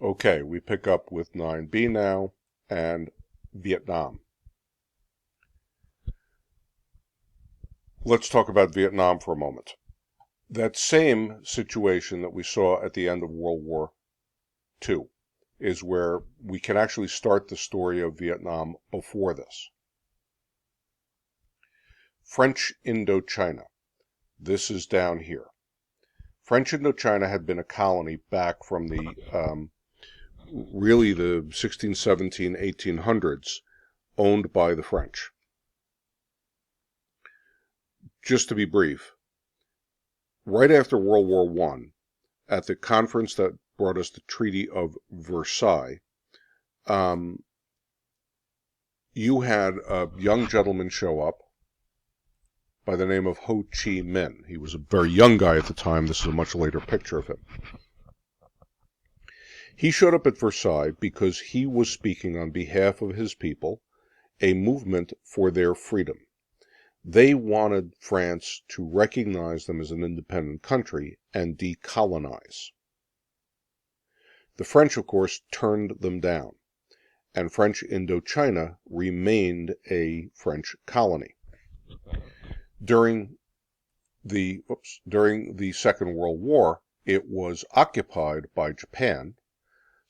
Okay, we pick up with 9b now, and Vietnam. Let's talk about Vietnam for a moment. That same situation that we saw at the end of World War II is where we can actually start the story of Vietnam before this. French Indochina. This is down here. French Indochina had been a colony back from the really the 16, 17, 1800s, owned by the French. Just to be brief, right after World War I, at the conference that brought us the Treaty of Versailles, you had a young gentleman show up by the name of Ho Chi Minh. He was a very young guy at the time. This is a much later picture of him. He showed up at Versailles because he was speaking on behalf of his people, a movement for their freedom. They wanted France to recognize them as an independent country and decolonize. The French, of course, turned them down, and French Indochina remained a French colony. During the Second World War, it was occupied by Japan.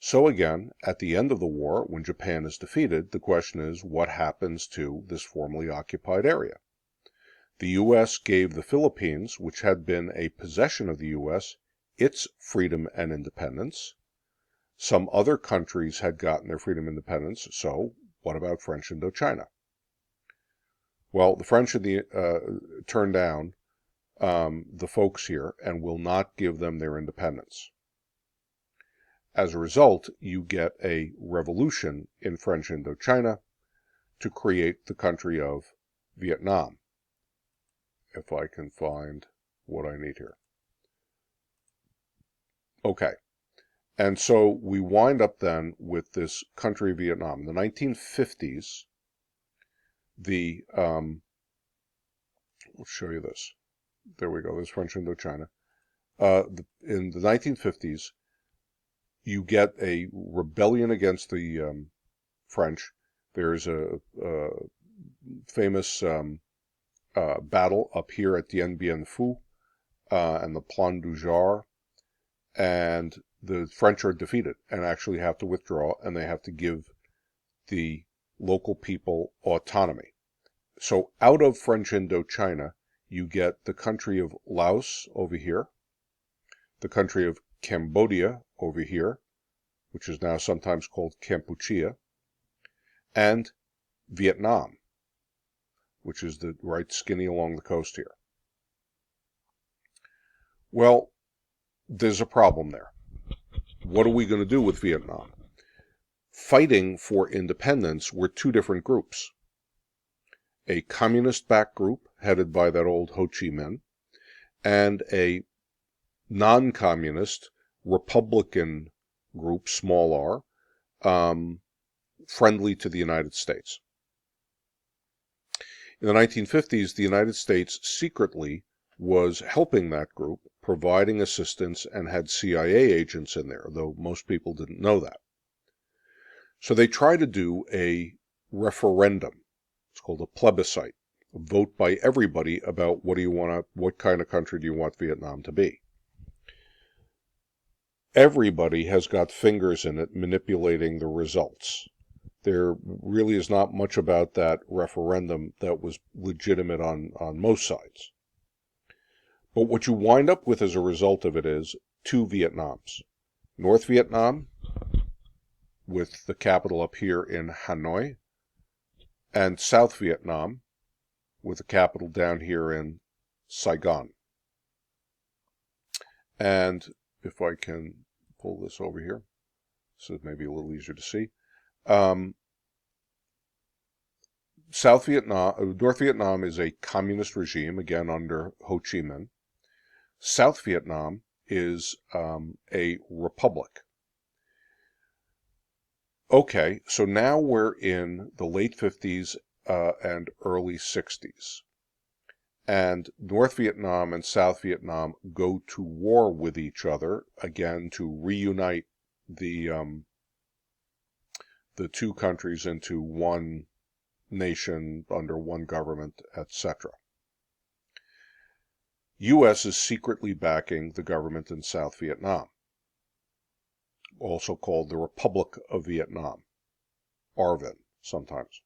So again, at the end of the war, when Japan is defeated, the question is, what happens to this formerly occupied area? The U.S. gave the Philippines, which had been a possession of the U.S., its freedom and independence. Some other countries had gotten their freedom and independence, so what about French Indochina? Well, the French turned down the folks here and will not give them their independence. As a result, you get a revolution in French Indochina to create the country of Vietnam. If I can find what I need here. Okay. And so we wind up then with this country of Vietnam. In the 1950s, let's show you this. There we go. There's French Indochina. In the 1950s, you get a rebellion against the French. There's a famous battle up here at Dien Bien Phu and the Plan du Jar, and the French are defeated and actually have to withdraw, and they have to give the local people autonomy. So out of French Indochina, you get the country of Laos over here, the country of Cambodia over here, which is now sometimes called Kampuchea, and Vietnam, which is the right skinny along the coast here. Well, there's a problem there. What are we going to do with Vietnam? Fighting for independence were two different groups. A communist-backed group, headed by that old Ho Chi Minh, and a non-communist Republican group, small r, friendly to the United States. In the 1950s, the United States secretly was helping that group, providing assistance, and had CIA agents in there, though most people didn't know that. So they tried to do a referendum. It's called a plebiscite, a vote by everybody about what kind of country do you want Vietnam to be. Everybody has got fingers in it manipulating the results. There really is not much about that referendum that was legitimate on most sides. But what you wind up with as a result of it is two Vietnams. North Vietnam, with the capital up here in Hanoi, and South Vietnam, with the capital down here in Saigon. And if I can pull this over here, so it may be a little easier to see. North Vietnam is a communist regime, again under Ho Chi Minh. South Vietnam is a republic. Okay, so now we're in the late 50s and early 60s. And North Vietnam and South Vietnam go to war with each other, again, to reunite the two countries into one nation under one government, etc. U.S. is secretly backing the government in South Vietnam, also called the Republic of Vietnam, ARVN sometimes.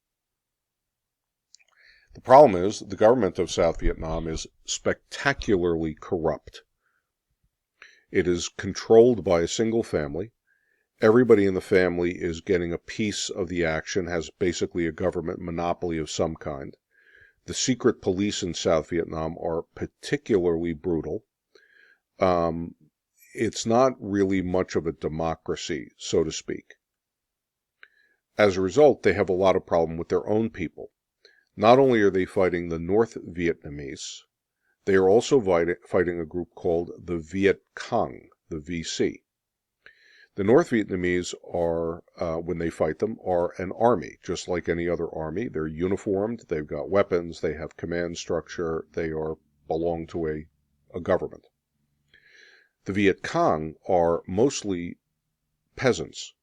The problem is the government of South Vietnam is spectacularly corrupt. It is controlled by a single family. Everybody in the family is getting a piece of the action, has basically a government monopoly of some kind. The secret police in South Vietnam are particularly brutal. It's not really much of a democracy, so to speak. As a result, they have a lot of problem with their own people. Not only are they fighting the North Vietnamese, they are also fighting a group called the Viet Cong, the VC. The North Vietnamese are, when they fight them, are an army, just like any other army. They're uniformed, they've got weapons, they have command structure, they belong to a government. The Viet Cong are mostly peasants.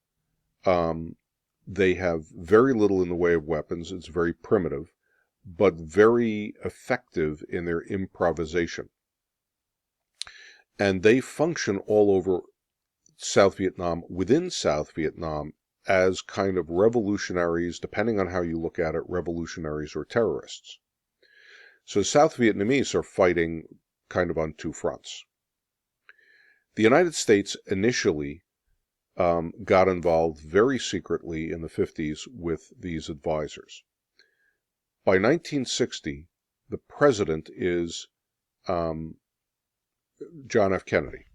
They have very little in the way of weapons. It's very primitive, but very effective in their improvisation. And they function all over South Vietnam, within South Vietnam, as kind of revolutionaries, depending on how you look at it, revolutionaries or terrorists. So South Vietnamese are fighting kind of on two fronts. The United States initially got involved very secretly in the 50s with these advisors. By 1960, the president is John F. Kennedy.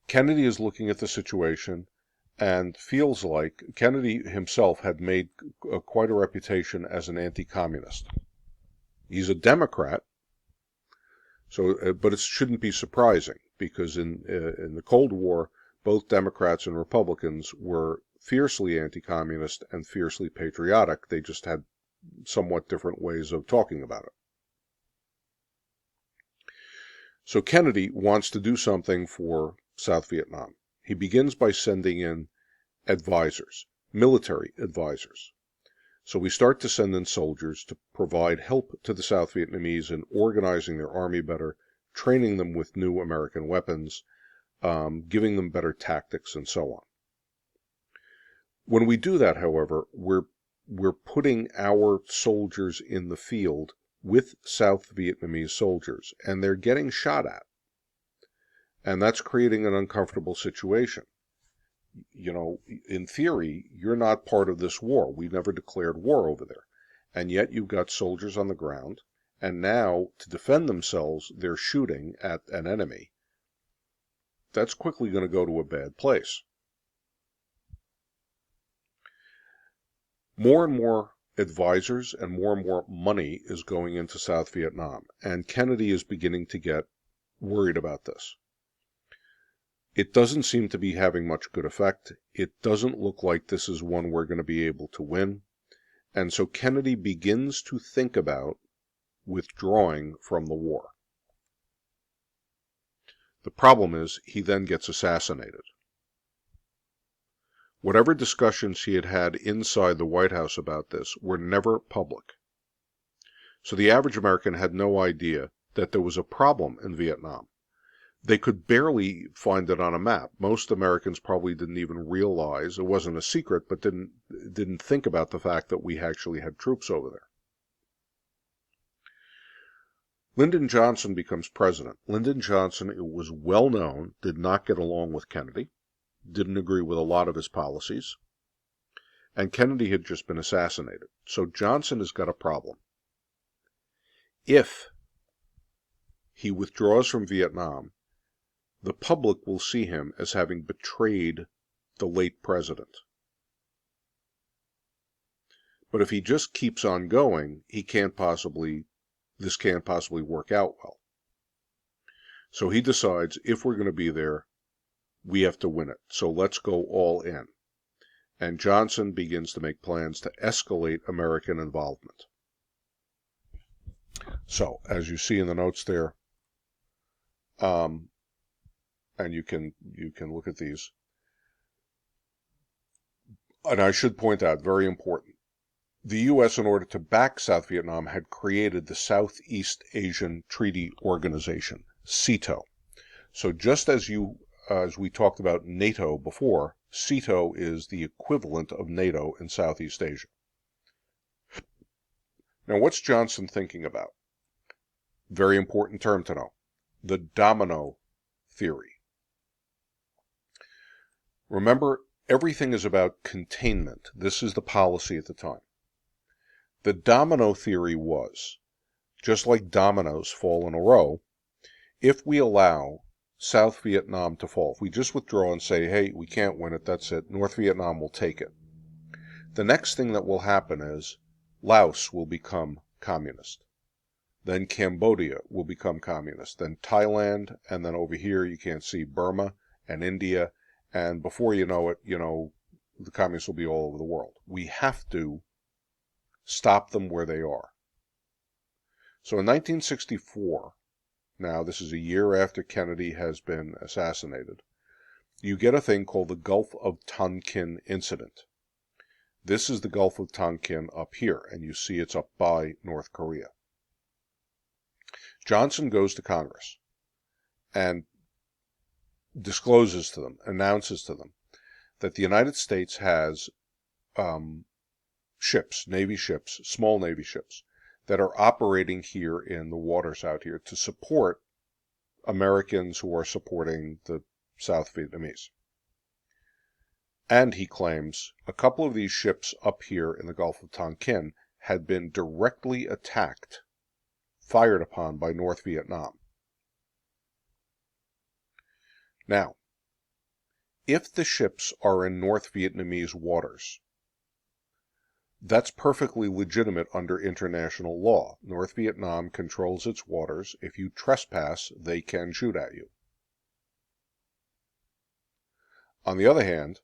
Kennedy is looking at the situation and feels like Kennedy himself had made quite a reputation as an anti-communist. He's a Democrat, but it shouldn't be surprising, because in the Cold War, both Democrats and Republicans were fiercely anti-communist and fiercely patriotic. They just had somewhat different ways of talking about it. So Kennedy wants to do something for South Vietnam. He begins by sending in advisors, military advisors. So we start to send in soldiers to provide help to the South Vietnamese in organizing their army better, training them with new American weapons, giving them better tactics, and so on. When we do that, however, we're putting our soldiers in the field with South Vietnamese soldiers, and they're getting shot at. And that's creating an uncomfortable situation. You know, in theory, you're not part of this war. We never declared war over there. And yet you've got soldiers on the ground, and now, to defend themselves, they're shooting at an enemy. That's quickly going to go to a bad place. More and more advisors and more money is going into South Vietnam, and Kennedy is beginning to get worried about this. It doesn't seem to be having much good effect. It doesn't look like this is one we're going to be able to win. And so Kennedy begins to think about withdrawing from the war. The problem is he then gets assassinated. Whatever discussions he had had inside the White House about this were never public. So the average American had no idea that there was a problem in Vietnam. They could barely find it on a map. Most Americans probably didn't even realize it wasn't a secret, but didn't think about the fact that we actually had troops over there. Lyndon Johnson becomes president. Lyndon Johnson, it was well known, did not get along with Kennedy, didn't agree with a lot of his policies, and Kennedy had just been assassinated. So Johnson has got a problem. If he withdraws from Vietnam, the public will see him as having betrayed the late president. But if he just keeps on going, this can't possibly work out well. So he decides, if we're going to be there, we have to win it. So let's go all in. And Johnson begins to make plans to escalate American involvement. So, as you see in the notes there, and you can look at these, And I should point out, very important, the U.S., in order to back South Vietnam, had created the Southeast Asian Treaty Organization, SEATO. So just as we talked about NATO before, SEATO is the equivalent of NATO in Southeast Asia. Now, what's Johnson thinking about? Very important term to know. The Domino Theory. Remember, everything is about containment. This is the policy at the time. The Domino Theory was, just like dominoes fall in a row, if we allow South Vietnam to fall, if we just withdraw and say, hey, we can't win it, that's it, North Vietnam will take it, the next thing that will happen is Laos will become communist. Then Cambodia will become communist. Then Thailand, and then over here you can't see Burma and India, and before you know it, the communists will be all over the world. We have to stop them where they are. So in 1964, now this is a year after Kennedy has been assassinated, you get a thing called the Gulf of Tonkin Incident. This is the Gulf of Tonkin up here, and you see it's up by North Korea. Johnson goes to Congress and discloses to them, announces to them, that the United States has ships, Navy ships, small Navy ships, that are operating here in the waters out here to support Americans who are supporting the South Vietnamese. And he claims a couple of these ships up here in the Gulf of Tonkin had been directly attacked, fired upon by North Vietnam. Now, if the ships are in North Vietnamese waters, that's perfectly legitimate under international law. North Vietnam controls its waters. If you trespass, they can shoot at you. On the other hand,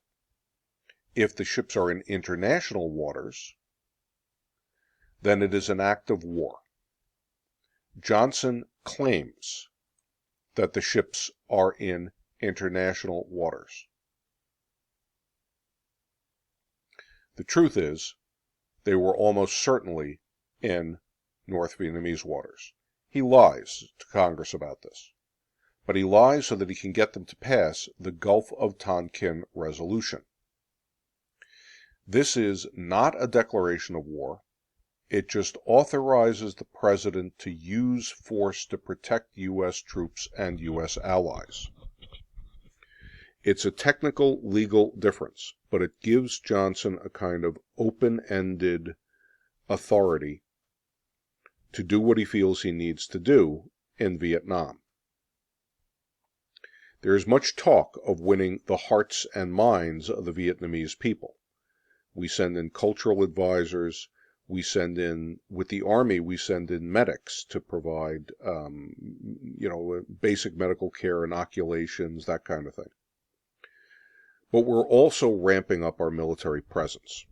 if the ships are in international waters, then it is an act of war. Johnson claims that the ships are in international waters. The truth is, they were almost certainly in North Vietnamese waters. He lies to Congress about this. But he lies so that he can get them to pass the Gulf of Tonkin resolution. This is not a declaration of war. It just authorizes the president to use force to protect U.S. troops and U.S. allies. It's a technical, legal difference, but it gives Johnson a kind of open-ended authority to do what he feels he needs to do in Vietnam. There is much talk of winning the hearts and minds of the Vietnamese people. We send in cultural advisors. We send in, with the Army, we send in medics to provide, basic medical care, inoculations, that kind of thing. But we're also ramping up our military presence.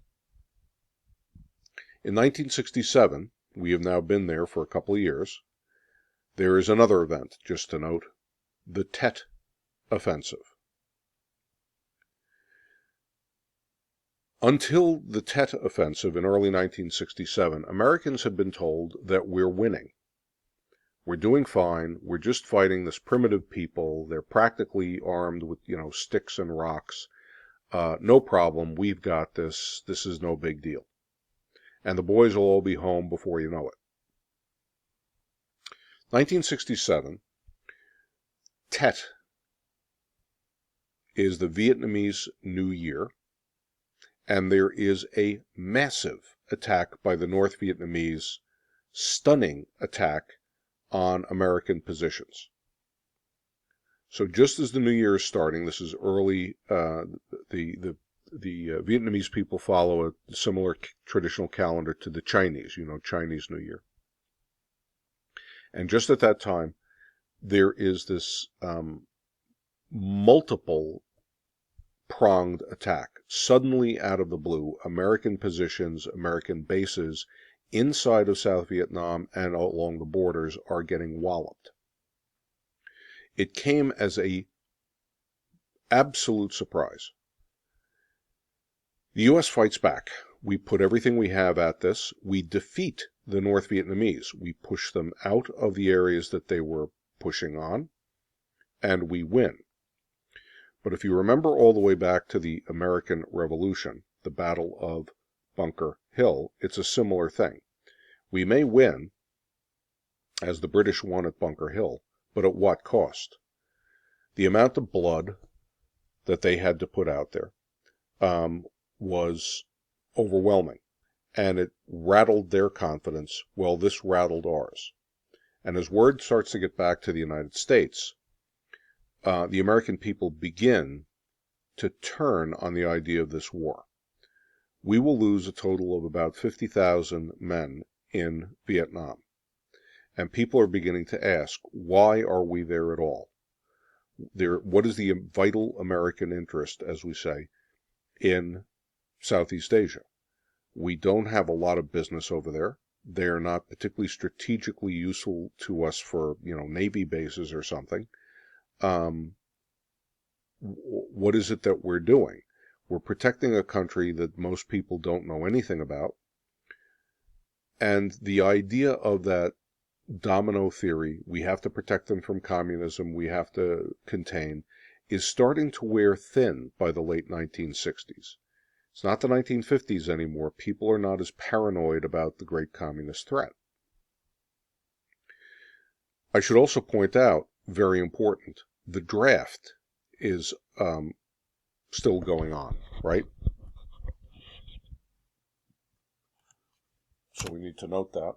In 1967, we have now been there for a couple of years, there is another event, just to note, the Tet Offensive. Until the Tet Offensive in early 1967, Americans had been told that we're winning. We're doing fine. We're just fighting this primitive people. They're practically armed with, sticks and rocks. No problem. We've got this. This is no big deal. And the boys will all be home before you know it. 1967, Tet is the Vietnamese New Year, and there is a massive attack by the North Vietnamese, stunning attack on American positions. So just as the New Year is starting, this is early, the Vietnamese people follow a similar traditional calendar to the Chinese, Chinese New Year. And just at that time, there is this multiple pronged attack. Suddenly, out of the blue, American positions, American bases inside of South Vietnam and along the borders are getting walloped. It came as an absolute surprise. The U.S. fights back. We put everything we have at this. We defeat the North Vietnamese. We push them out of the areas that they were pushing on, and we win. But if you remember all the way back to the American Revolution, the Battle of Bunker Hill, it's a similar thing. We may win, as the British won at Bunker Hill, but at what cost? The amount of blood that they had to put out there was overwhelming, and it rattled their confidence. Well, this rattled ours. And as word starts to get back to the United States, the American people begin to turn on the idea of this war. We will lose a total of about 50,000 men in Vietnam. And people are beginning to ask, why are we there at all? What is the vital American interest, as we say, in Southeast Asia? We don't have a lot of business over there. They're not particularly strategically useful to us for, Navy bases or something. What is it that we're doing? We're protecting a country that most people don't know anything about. And the idea of that domino theory, we have to protect them from communism, we have to contain, is starting to wear thin by the late 1960s. It's not the 1950s anymore. People are not as paranoid about the great communist threat. I should also point out, very important, the draft is still going on, right? So we need to note that.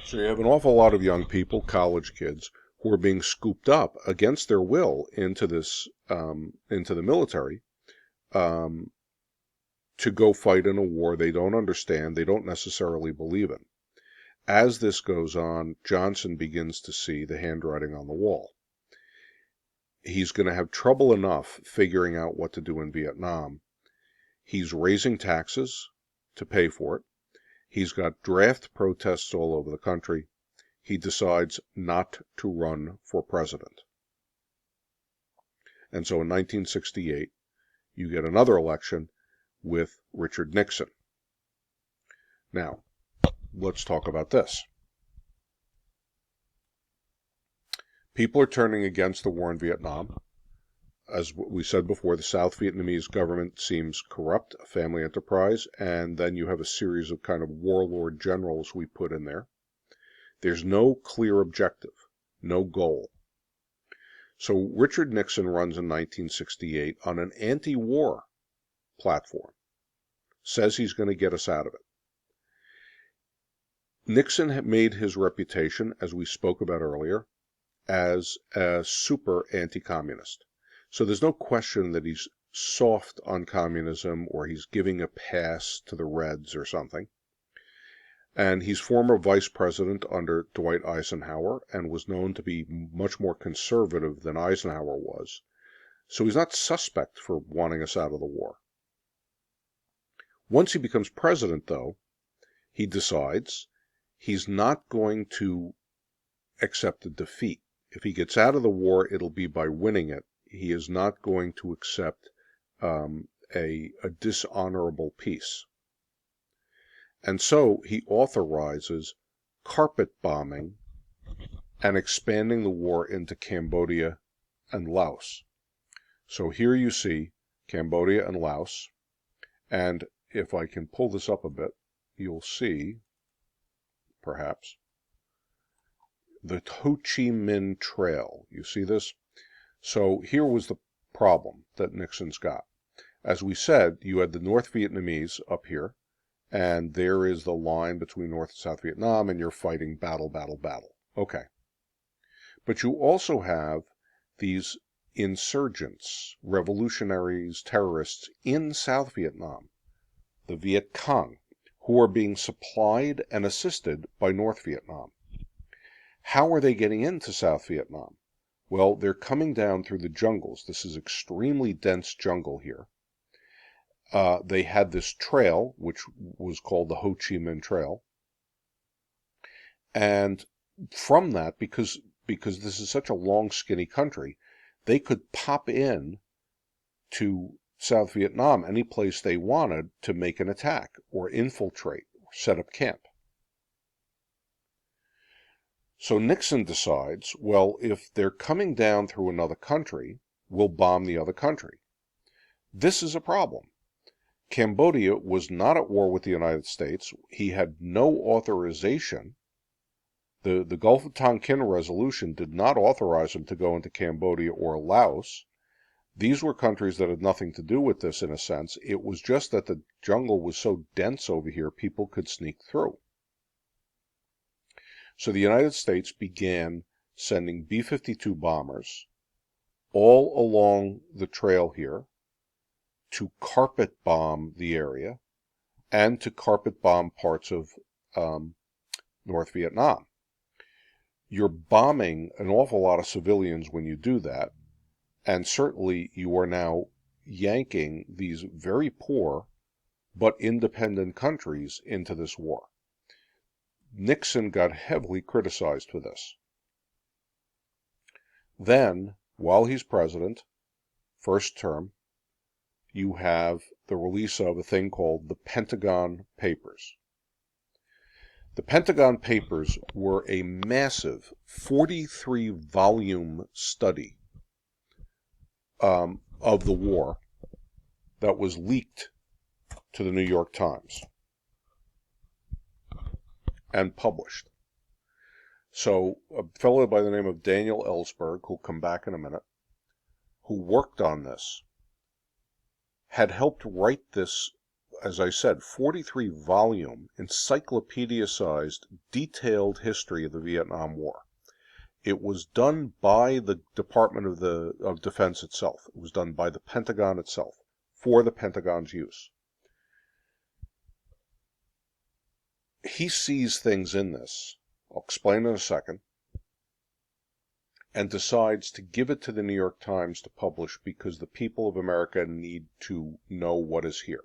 So you have an awful lot of young people, college kids, who are being scooped up against their will into this, into the military, to go fight in a war they don't understand, they don't necessarily believe in. As this goes on, Johnson begins to see the handwriting on the wall. He's going to have trouble enough figuring out what to do in Vietnam. He's raising taxes to pay for it. He's got draft protests all over the country. He decides not to run for president. And so in 1968, you get another election with Richard Nixon. Now, let's talk about this. People are turning against the war in Vietnam. As we said before, the South Vietnamese government seems corrupt, a family enterprise, and then you have a series of kind of warlord generals we put in there. There's no clear objective, no goal. So Richard Nixon runs in 1968 on an anti-war platform, says he's going to get us out of it. Nixon had made his reputation, as we spoke about earlier, as a super anti-communist. So there's no question that he's soft on communism or he's giving a pass to the Reds or something. And he's former vice president under Dwight Eisenhower and was known to be much more conservative than Eisenhower was. So he's not suspect for wanting us out of the war. Once he becomes president, though, he decides he's not going to accept a defeat. If he gets out of the war, it'll be by winning it. He is not going to accept a dishonorable peace. And so he authorizes carpet bombing and expanding the war into Cambodia and Laos. So here you see Cambodia and Laos, and if I can pull this up a bit, you'll see, perhaps, the Ho Chi Minh Trail. You see this? So here was the problem that Nixon's got. As we said, you had the North Vietnamese up here, and there is the line between North and South Vietnam, and you're fighting battle. Okay. But you also have these insurgents, revolutionaries, terrorists in South Vietnam, the Viet Cong, who are being supplied and assisted by North Vietnam. How are they getting into South Vietnam? Well, they're coming down through the jungles. This is extremely dense jungle here. They had this trail, which was called the Ho Chi Minh Trail. And from that, because this is such a long, skinny country, they could pop in to South Vietnam any place they wanted to make an attack or infiltrate or set up camp. So Nixon decides, well, if they're coming down through another country, we'll bomb the other country. This is a problem. Cambodia was not at war with the United States. He had no authorization. The Gulf of Tonkin resolution did not authorize him to go into Cambodia or Laos. These were countries that had nothing to do with this, in a sense. It was just that the jungle was so dense over here, people could sneak through. So the United States began sending B-52 bombers all along the trail here to carpet bomb the area and to carpet bomb parts of North Vietnam. You're bombing an awful lot of civilians when you do that, and certainly you are now yanking these very poor but independent countries into this war. Nixon got heavily criticized for this. Then, while he's president, first term, you have the release of a thing called the Pentagon Papers. The Pentagon Papers were a massive 43-volume study of the war that was leaked to the New York Times and published. So a fellow by the name of Daniel Ellsberg, who'll come back in a minute, who worked on this, had helped write this, as I said, 43-volume, encyclopedia-sized, detailed history of the Vietnam War. It was done by the Department of Defense itself. It was done by the Pentagon itself, for the Pentagon's use. He sees things in this, I'll explain in a second, and decides to give it to the New York Times to publish because the people of America need to know what is here.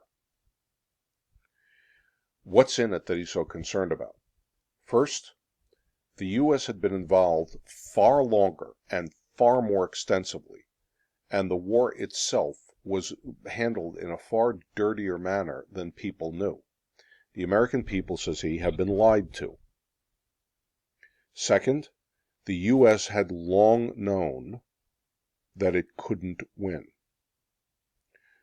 What's in it that he's so concerned about? First, the U.S. had been involved far longer and far more extensively, and the war itself was handled in a far dirtier manner than people knew. The American people, says he, have been lied to. Second, the U.S. had long known that it couldn't win.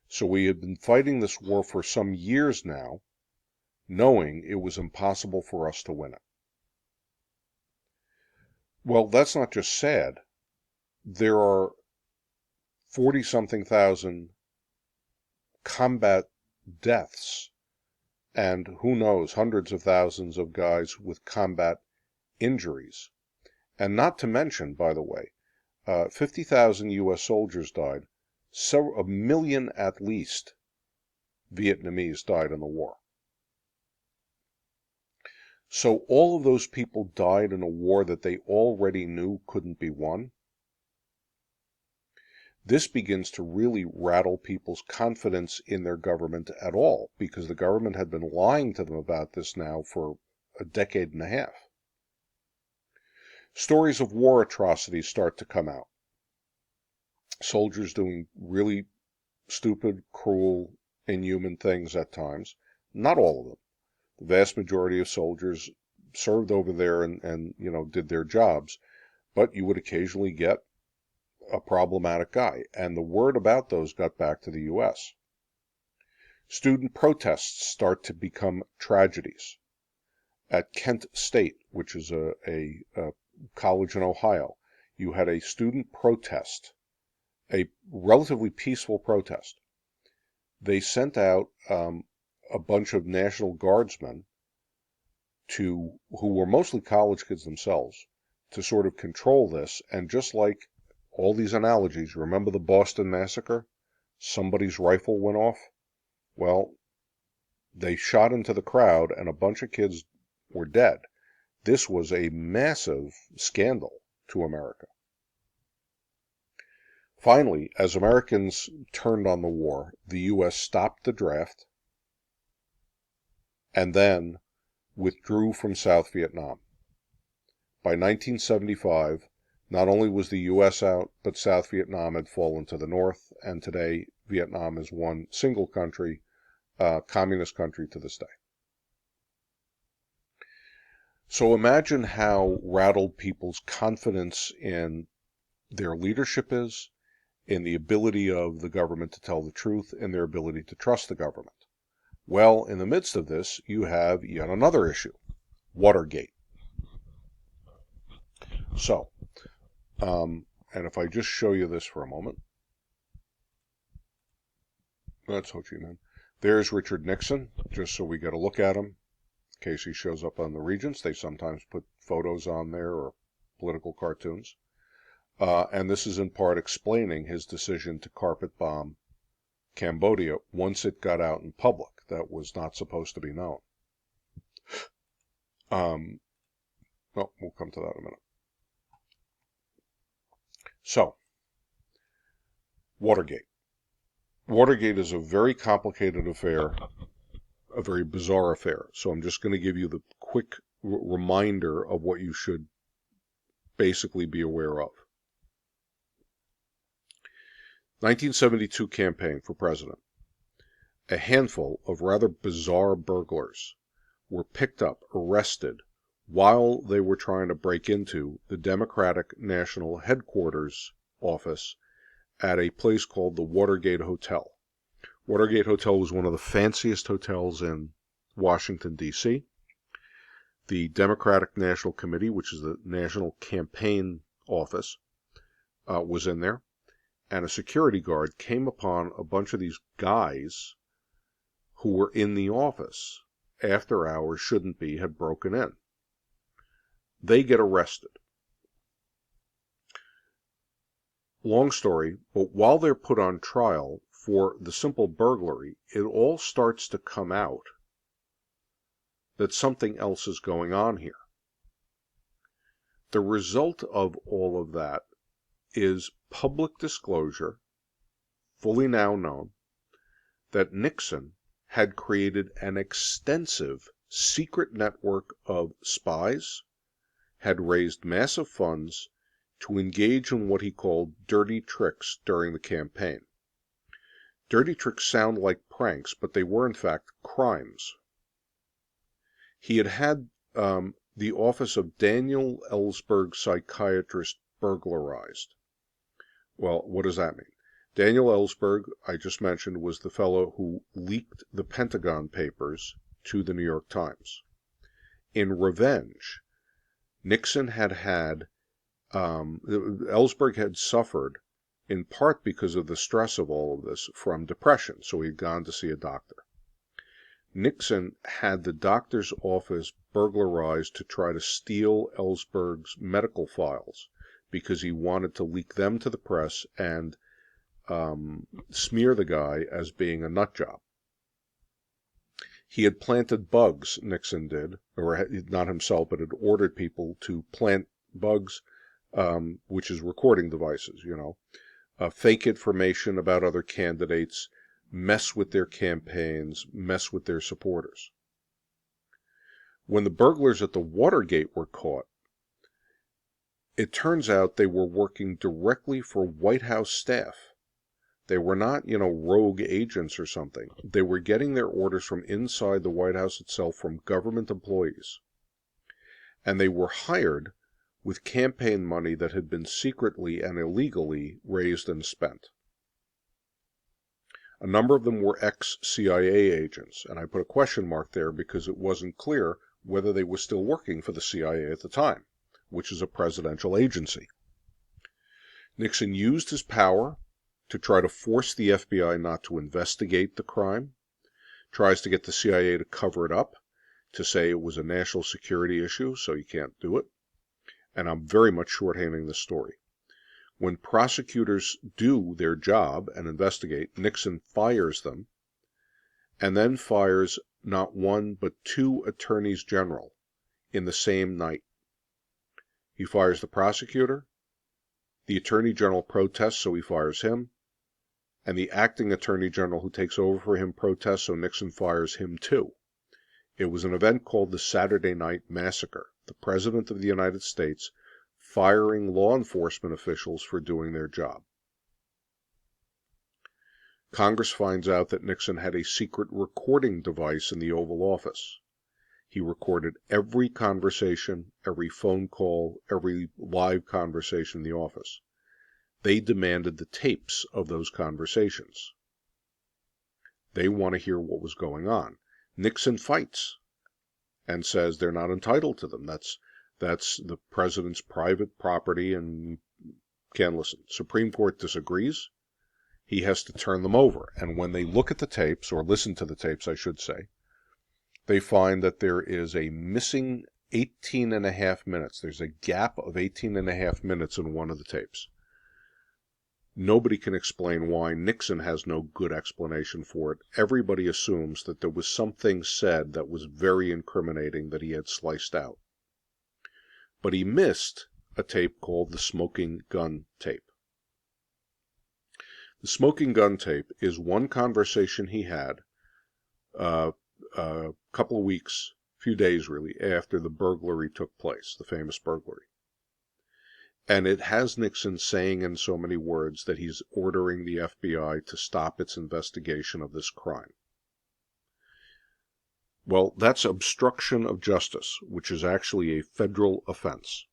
So we had been fighting this war for some years now, knowing it was impossible for us to win it. Well, that's not just sad. There are 40-something thousand combat deaths, and who knows, hundreds of thousands of guys with combat injuries. And not to mention, by the way, 50,000 U.S. soldiers died, a million at least Vietnamese died in the war. So all of those people died in a war that they already knew couldn't be won. This begins to really rattle people's confidence in their government at all, because the government had been lying to them about this now for a decade and a half. Stories of war atrocities start to come out. Soldiers doing really stupid, cruel, inhuman things at times. Not all of them. The vast majority of soldiers served over there and did their jobs, but you would occasionally get a problematic guy, and the word about those got back to the U.S. Student protests start to become tragedies. At Kent State, which is a college in Ohio, you had a student protest, a relatively peaceful protest. They sent out a bunch of National Guardsmen who were mostly college kids themselves, to sort of control this. And just like all these analogies, remember the Boston Massacre? Somebody's rifle went off. Well, they shot into the crowd and a bunch of kids were dead. This was a massive scandal to America. Finally, as Americans turned on the war, the U.S. stopped the draft and then withdrew from South Vietnam. By 1975, Not only was the U.S. out, but South Vietnam had fallen to the north, and today Vietnam is one single country, communist country to this day. So imagine how rattled people's confidence in their leadership is, in the ability of the government to tell the truth, and their ability to trust the government. Well, in the midst of this, you have yet another issue, Watergate. So, and if I just show you this for a moment, that's Ho Chi Minh. There's Richard Nixon, just so we get a look at him, in case he shows up on the Regents. They sometimes put photos on there or political cartoons. And this is in part explaining his decision to carpet bomb Cambodia once it got out in public. That was not supposed to be known. Well, we'll come to that in a minute. So, Watergate. Watergate is a very complicated affair, a very bizarre affair. So I'm just going to give you the quick reminder of what you should basically be aware of. 1972 campaign for president. A handful of rather bizarre burglars were picked up, arrested, while they were trying to break into the Democratic National Headquarters office at a place called the Watergate Hotel. Watergate Hotel was one of the fanciest hotels in Washington, D.C. The Democratic National Committee, which is the national campaign office, was in there. And a security guard came upon a bunch of these guys who were in the office after hours, shouldn't be, had broken in. They get arrested. Long story, but while they're put on trial for the simple burglary, it all starts to come out that something else is going on here. The result of all of that is public disclosure, fully now known, that Nixon had created an extensive secret network of spies, had raised massive funds to engage in what he called dirty tricks during the campaign. Dirty tricks sound like pranks, but they were in fact crimes. He had the office of Daniel Ellsberg psychiatrist burglarized. Well, what does that mean? Daniel Ellsberg, I just mentioned, was the fellow who leaked the Pentagon Papers to the New York Times. In revenge, Nixon had Ellsberg had suffered, in part because of the stress of all of this, from depression, so he had gone to see a doctor. Nixon had the doctor's office burglarized to try to steal Ellsberg's medical files, because he wanted to leak them to the press and smear the guy as being a nut job. He had planted bugs, Nixon did, or not himself, but had ordered people to plant bugs, which is recording devices, fake information about other candidates, mess with their campaigns, mess with their supporters. When the burglars at the Watergate were caught, it turns out they were working directly for White House staff. They were not, rogue agents or something. They were getting their orders from inside the White House itself, from government employees. And they were hired with campaign money that had been secretly and illegally raised and spent. A number of them were ex-CIA agents, and I put a question mark there because it wasn't clear whether they were still working for the CIA at the time, which is a presidential agency. Nixon used his power to try to force the FBI not to investigate the crime, tries to get the CIA to cover it up, to say it was a national security issue, so you can't do it. And I'm very much shorthanding the story. When prosecutors do their job and investigate, Nixon fires them, and then fires not one but two attorneys general in the same night. He fires the prosecutor, the attorney general protests, so he fires him, and the acting attorney general who takes over for him protests, so Nixon fires him too. It was an event called the Saturday Night Massacre. The President of the United States firing law enforcement officials for doing their job. Congress finds out that Nixon had a secret recording device in the Oval Office. He recorded every conversation, every phone call, every live conversation in the office. They demanded the tapes of those conversations. They want to hear what was going on. Nixon fights and says they're not entitled to them. That's the president's private property and you can't listen. Supreme Court disagrees. He has to turn them over. And when they look at the tapes, or listen to the tapes, I should say, they find that there is a missing 18 and a half minutes. There's a gap of 18 and a half minutes in one of the tapes. Nobody can explain why. Nixon has no good explanation for it. Everybody assumes that there was something said that was very incriminating that he had sliced out. But he missed a tape called the smoking gun tape. The smoking gun tape is one conversation he had a couple of weeks, few days really, after the burglary took place, the famous burglary. And it has Nixon saying in so many words that he's ordering the FBI to stop its investigation of this crime. Well, that's obstruction of justice, which is actually a federal offense.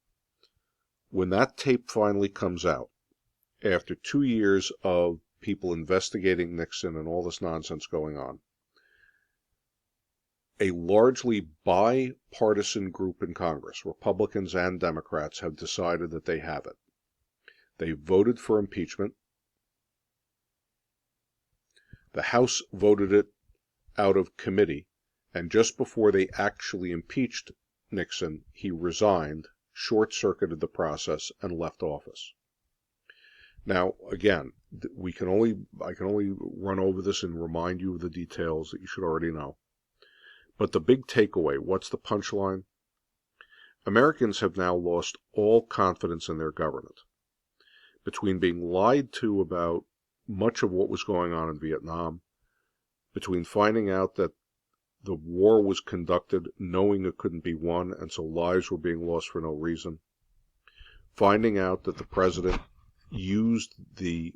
When that tape finally comes out, after 2 years of people investigating Nixon and all this nonsense going on, a largely bipartisan group in Congress, Republicans and Democrats, have decided that they have it. They voted for impeachment. The House voted it out of committee, and just before they actually impeached Nixon, he resigned, short-circuited the process, and left office. Now, again, I can only run over this and remind you of the details that you should already know. But the big takeaway, what's the punchline? Americans have now lost all confidence in their government. Between being lied to about much of what was going on in Vietnam, between finding out that the war was conducted knowing it couldn't be won, and so lives were being lost for no reason, finding out that the president used the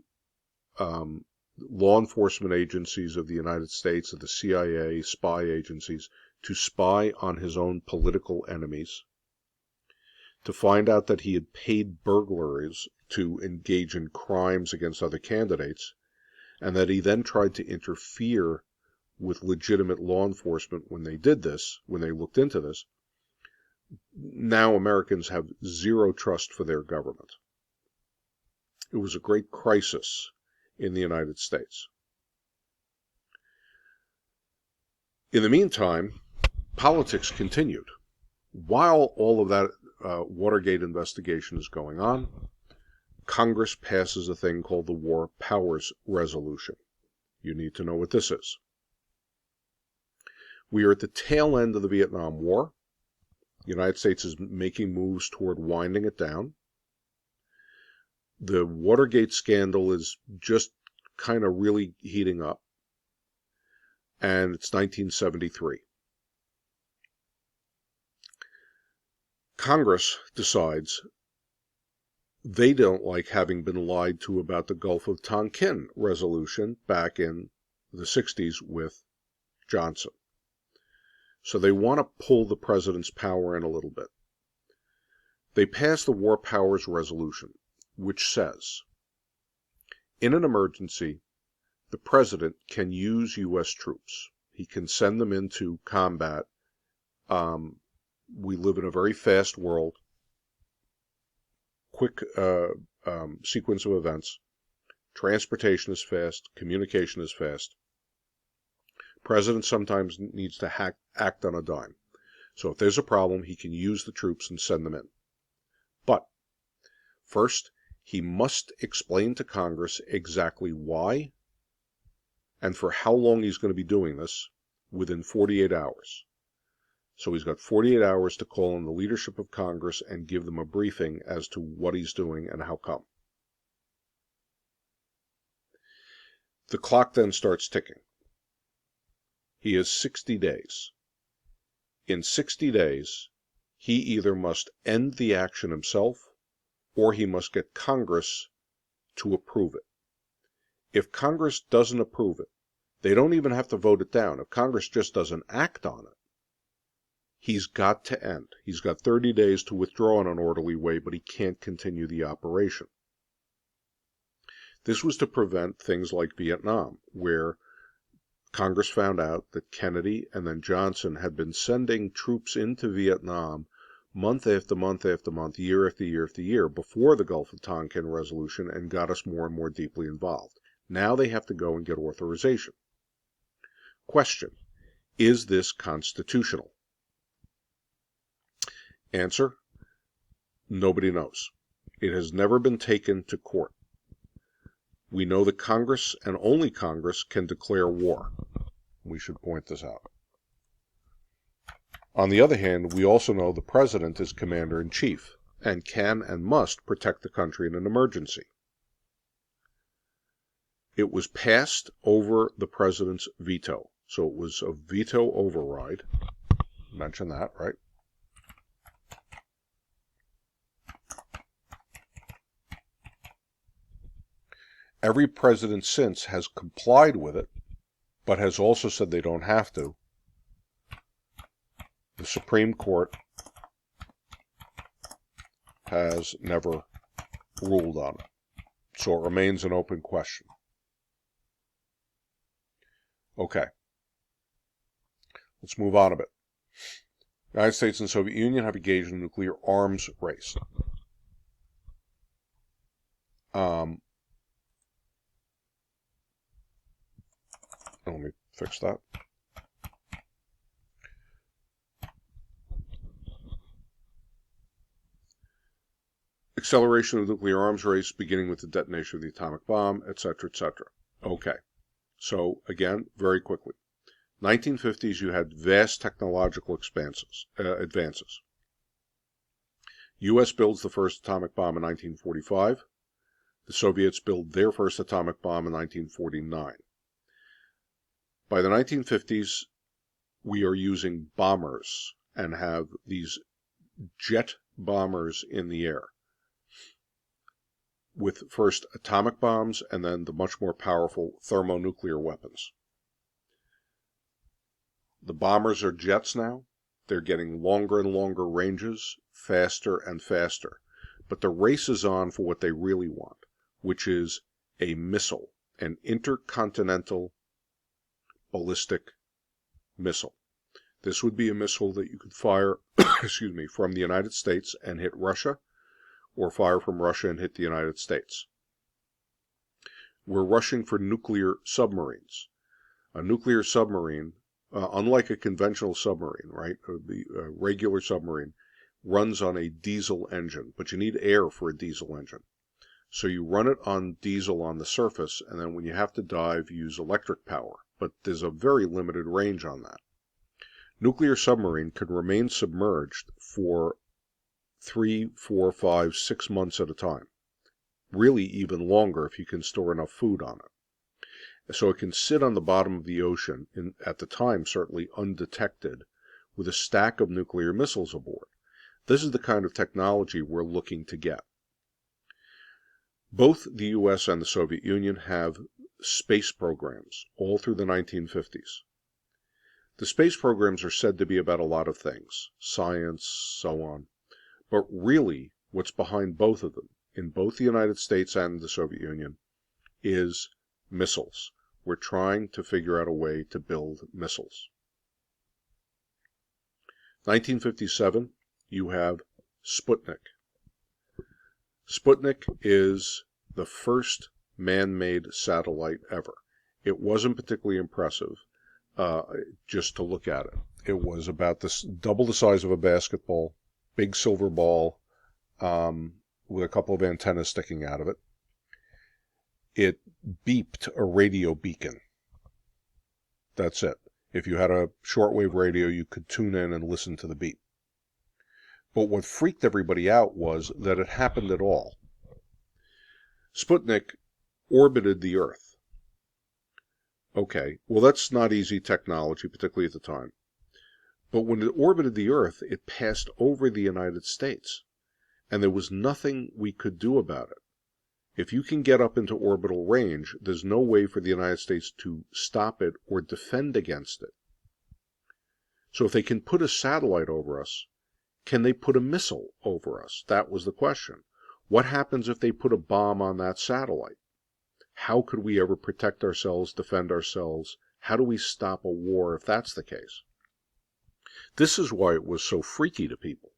law enforcement agencies of the United States, of the CIA, spy agencies, to spy on his own political enemies, to find out that he had paid burglars to engage in crimes against other candidates, and that he then tried to interfere with legitimate law enforcement when they did this, when they looked into this. Now Americans have zero trust for their government. It was a great crisis in the United States. In the meantime, politics continued. While all of that Watergate investigation is going on, Congress passes a thing called the War Powers Resolution. You need to know what this is. We are at the tail end of the Vietnam War. The United States is making moves toward winding it down. The Watergate scandal is just kind of really heating up. And it's 1973. Congress decides they don't like having been lied to about the Gulf of Tonkin resolution back in the 60s with Johnson. So they want to pull the president's power in a little bit. They pass the War Powers Resolution, which says, in an emergency, the president can use U.S. troops. He can send them into combat. We live in a very fast world. Quick sequence of events. Transportation is fast. Communication is fast. President sometimes needs to act on a dime. So if there's a problem, he can use the troops and send them in. But first, he must explain to Congress exactly why and for how long he's going to be doing this within 48 hours. So he's got 48 hours to call on the leadership of Congress and give them a briefing as to what he's doing and how come. The clock then starts ticking. He has 60 days. In 60 days, he either must end the action himself or he must get Congress to approve it. If Congress doesn't approve it, they don't even have to vote it down. If Congress just doesn't act on it, he's got to end. He's got 30 days to withdraw in an orderly way, but he can't continue the operation. This was to prevent things like Vietnam, where Congress found out that Kennedy and then Johnson had been sending troops into Vietnam month after month after month, year after year after year, before the Gulf of Tonkin resolution, and got us more and more deeply involved. Now they have to go and get authorization. Question: is this constitutional? Answer: nobody knows. It has never been taken to court. We know that Congress, and only Congress, can declare war. We should point this out. On the other hand, we also know the President is Commander-in-Chief, and can and must protect the country in an emergency. It was passed over the President's veto, so it was a veto override. Mention that, right? Every president since has complied with it, but has also said they don't have to. The Supreme Court has never ruled on it, so it remains an open question. Okay, let's move on a bit. The United States and the Soviet Union have engaged in a nuclear arms race. Let me fix that. Acceleration of the nuclear arms race, beginning with the detonation of the atomic bomb, etc., etc. Okay, so again, very quickly. 1950s, you had vast technological advances. U.S. builds the first atomic bomb in 1945. The Soviets build their first atomic bomb in 1949. By the 1950s, we are using bombers and have these jet bombers in the air, with first atomic bombs and then the much more powerful thermonuclear weapons. The bombers are jets now. They're getting longer and longer ranges, faster and faster. But the race is on for what they really want, which is a missile, an intercontinental ballistic missile. This would be a missile that you could fire from the United States and hit Russia, or fire from Russia and hit the United States. We're rushing for nuclear submarines. A nuclear submarine, unlike a conventional submarine, right? The regular submarine runs on a diesel engine, but you need air for a diesel engine. So you run it on diesel on the surface, and then when you have to dive, you use electric power. But there's a very limited range on that. Nuclear submarine can remain submerged for 3, 4, 5, 6 months at a time. Really even longer if you can store enough food on it. So it can sit on the bottom of the ocean, at the time certainly undetected, with a stack of nuclear missiles aboard. This is the kind of technology we're looking to get. Both the U.S. and the Soviet Union have space programs all through the 1950s. The space programs are said to be about a lot of things, science, so on. But really, what's behind both of them, in both the United States and the Soviet Union, is missiles. We're trying to figure out a way to build missiles. 1957, you have Sputnik. Sputnik is the first man-made satellite ever. It wasn't particularly impressive, just to look at it. It was about double the size of a basketball, big silver ball, with a couple of antennas sticking out of it. It beeped a radio beacon. That's it. If you had a shortwave radio, you could tune in and listen to the beep. But what freaked everybody out was that it happened at all. Sputnik orbited the Earth. Okay, well that's not easy technology, particularly at the time. But when it orbited the Earth, it passed over the United States. and there was nothing we could do about it. If you can get up into orbital range, there's no way for the United States to stop it or defend against it. So if they can put a satellite over us, can they put a missile over us? That was the question. What happens if they put a bomb on that satellite? How could we ever protect ourselves, defend ourselves? How do we stop a war if that's the case? This is why it was so freaky to people.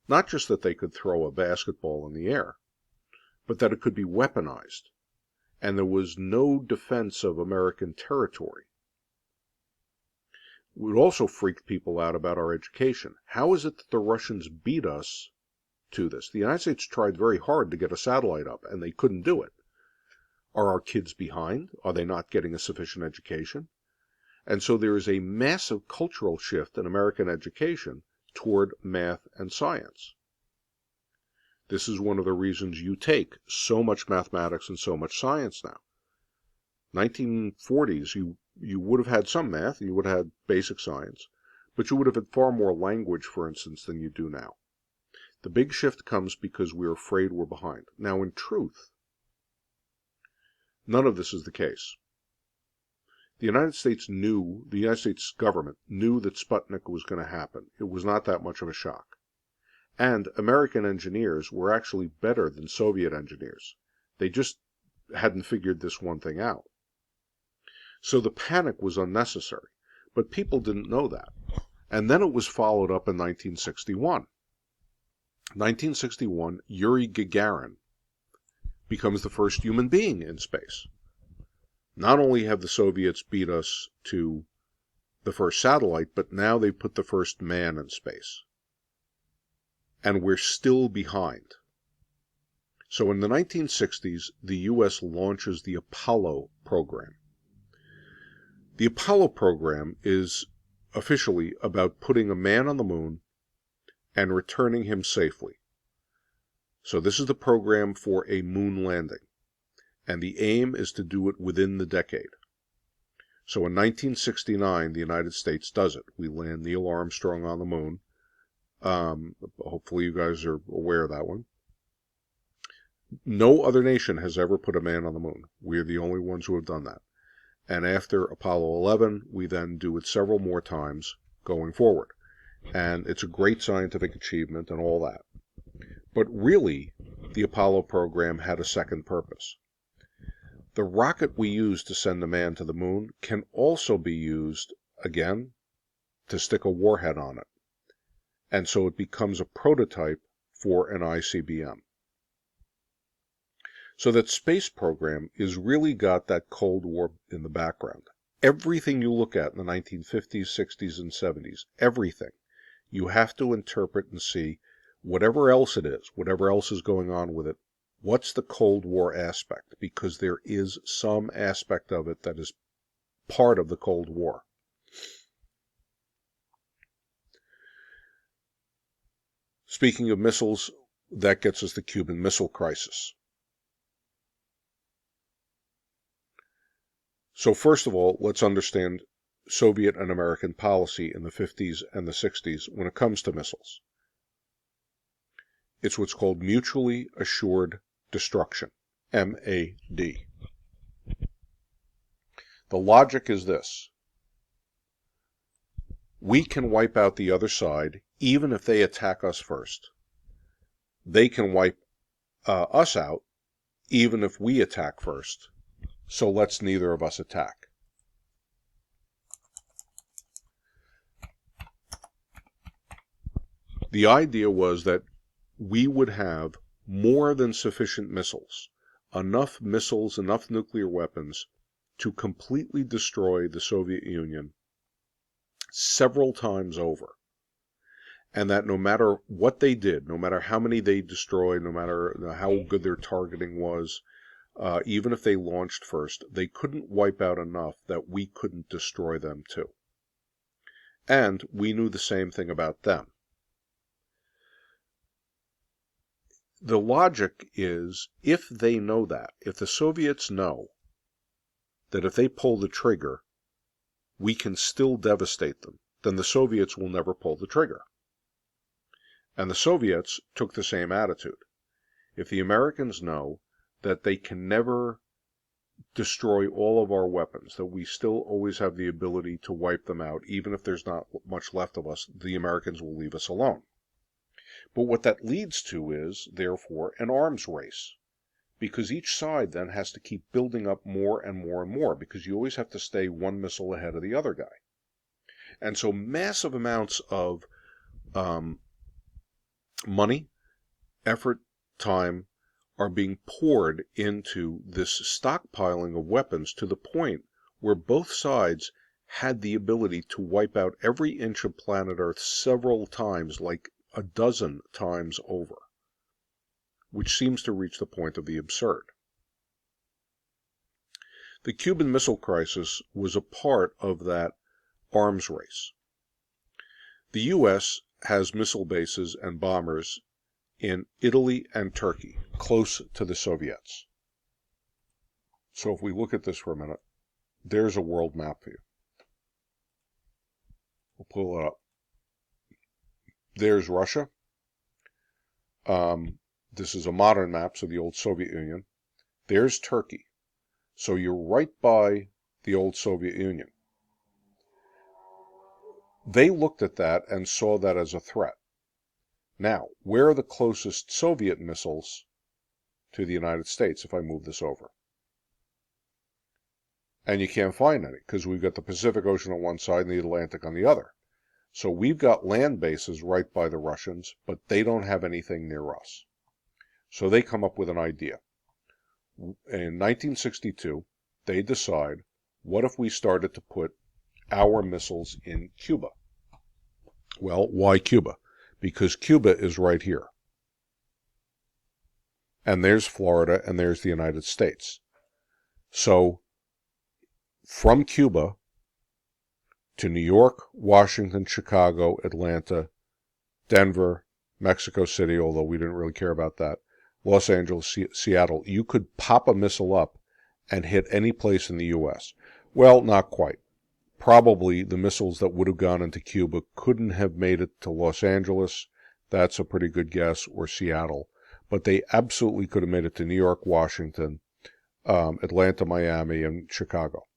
Not just that they could throw a basketball in the air, but that it could be weaponized, and there was no defense of American territory. It would also freak people out about our education. How is it that the Russians beat us to this? The United States tried very hard to get a satellite up, and they couldn't do it. Are our kids behind? Are they not getting a sufficient education? And so there is a massive cultural shift in American education toward math and science. This is one of the reasons you take so much mathematics and so much science now. 1940s, you would have had some math, you would have had basic science, but you would have had far more language, for instance, than you do now. The big shift comes because we're afraid we're behind. Now, in truth, none of this is the case. The United States government knew that Sputnik was going to happen. It was not that much of a shock. And American engineers were actually better than Soviet engineers. They just hadn't figured this one thing out. So the panic was unnecessary, but people didn't know that. And then it was followed up in 1961. 1961, Yuri Gagarin becomes the first human being in space. Not only have the Soviets beat us to the first satellite, but now they put the first man in space. And we're still behind. So in the 1960s, the U.S. launches the Apollo program. The Apollo program is officially about putting a man on the moon and returning him safely. So this is the program for a moon landing. And the aim is to do it within the decade. So in 1969, the United States does it. We land Neil Armstrong on the moon. Hopefully you guys are aware of that one. No other nation has ever put a man on the moon. We are the only ones who have done that. And after Apollo 11, we then do it several more times going forward. And it's a great scientific achievement and all that. But really, the Apollo program had a second purpose. The rocket we use to send a man to the moon can also be used, again, to stick a warhead on it. And so it becomes a prototype for an ICBM. So that space program is really got that Cold War in the background. Everything you look at in the 1950s, 60s, and 70s, everything, you have to interpret and see whatever else it is, whatever else is going on with it, what's the Cold War aspect? Because there is some aspect of it that is part of the Cold War. Speaking of missiles, that gets us the Cuban Missile Crisis. So first of all, let's understand Soviet and American policy in the 50s and the 60s when it comes to missiles. It's what's called mutually assured destruction, MAD. The logic is this. We can wipe out the other side even if they attack us first. They can wipe us out even if we attack first. So let's neither of us attack. The idea was that we would have more than sufficient missiles, enough nuclear weapons to completely destroy the Soviet Union several times over. And that no matter what they did, no matter how many they destroyed, no matter how good their targeting was, even if they launched first, they couldn't wipe out enough that we couldn't destroy them too. And we knew the same thing about them. The logic is, if they know that, if the Soviets know that if they pull the trigger, we can still devastate them, then the Soviets will never pull the trigger. And the Soviets took the same attitude. If the Americans know that they can never destroy all of our weapons, that we still always have the ability to wipe them out, even if there's not much left of us, the Americans will leave us alone. But what that leads to is, therefore, an arms race. Because each side then has to keep building up more and more and more, because you always have to stay one missile ahead of the other guy. And so massive amounts of money, effort, time are being poured into this stockpiling of weapons to the point where both sides had the ability to wipe out every inch of planet Earth several times, like a dozen times over, which seems to reach the point of the absurd. The Cuban Missile Crisis was a part of that arms race. The U.S. has missile bases and bombers in Italy and Turkey, close to the Soviets. So if we look at this for a minute, there's a world map for you. We'll pull it up. There's Russia. This is a modern map, so the old Soviet Union. There's Turkey. So you're right by the old Soviet Union. They looked at that and saw that as a threat. Now, where are the closest Soviet missiles to the United States if I move this over? And you can't find any, because we've got the Pacific Ocean on one side and the Atlantic on the other. So we've got land bases right by the Russians, but they don't have anything near us. So they come up with an idea. In 1962, they decide, what if we started to put our missiles in Cuba? Well, why Cuba? Because Cuba is right here. And there's Florida, and there's the United States. So, from Cuba to New York, Washington, Chicago, Atlanta, Denver, Mexico City, although we didn't really care about that, Los Angeles, Seattle, you could pop a missile up and hit any place in the U.S. Well, not quite. Probably the missiles that would have gone into Cuba couldn't have made it to Los Angeles. That's a pretty good guess, or Seattle. But they absolutely could have made it to New York, Washington, Atlanta, Miami, and Chicago.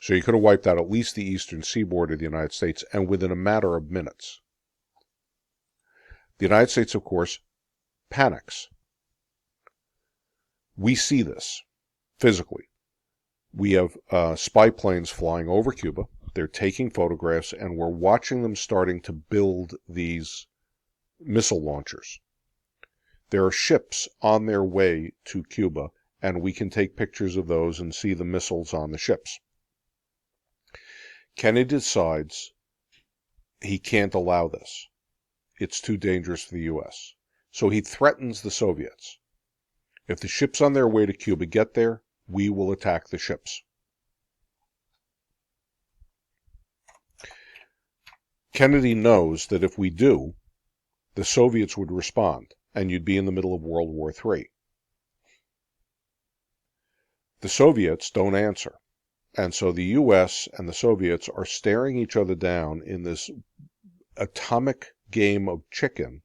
So you could have wiped out at least the eastern seaboard of the United States, and within a matter of minutes. The United States, of course, panics. We see this physically. We have spy planes flying over Cuba. They're taking photographs, and we're watching them starting to build these missile launchers. There are ships on their way to Cuba, and we can take pictures of those and see the missiles on the ships. Kennedy decides he can't allow this. It's too dangerous for the U.S. So he threatens the Soviets. If the ships on their way to Cuba get there, we will attack the ships. Kennedy knows that if we do, the Soviets would respond, and you'd be in the middle of World War III. The Soviets don't answer, and so the U.S. and the Soviets are staring each other down in this atomic game of chicken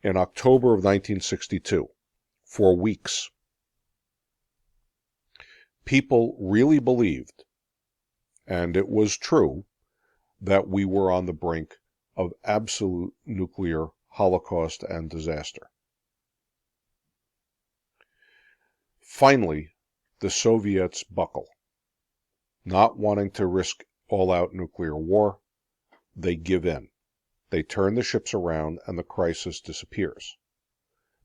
in October of 1962, for weeks. People really believed, and it was true, that we were on the brink of absolute nuclear holocaust and disaster. Finally, the Soviets buckle. Not wanting to risk all-out nuclear war, they give in. They turn the ships around, and the crisis disappears.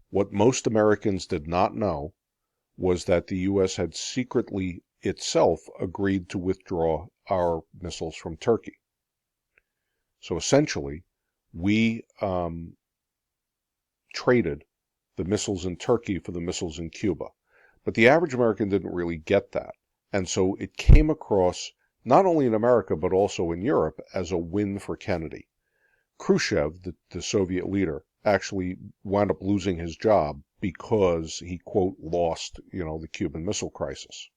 What most Americans did not know was that the U.S. had secretly itself agreed to withdraw our missiles from Turkey. So essentially, we traded the missiles in Turkey for the missiles in Cuba. But the average American didn't really get that. And so it came across, not only in America, but also in Europe, as a win for Kennedy. Khrushchev, the Soviet leader, actually wound up losing his job because he, quote, lost, the Cuban Missile Crisis.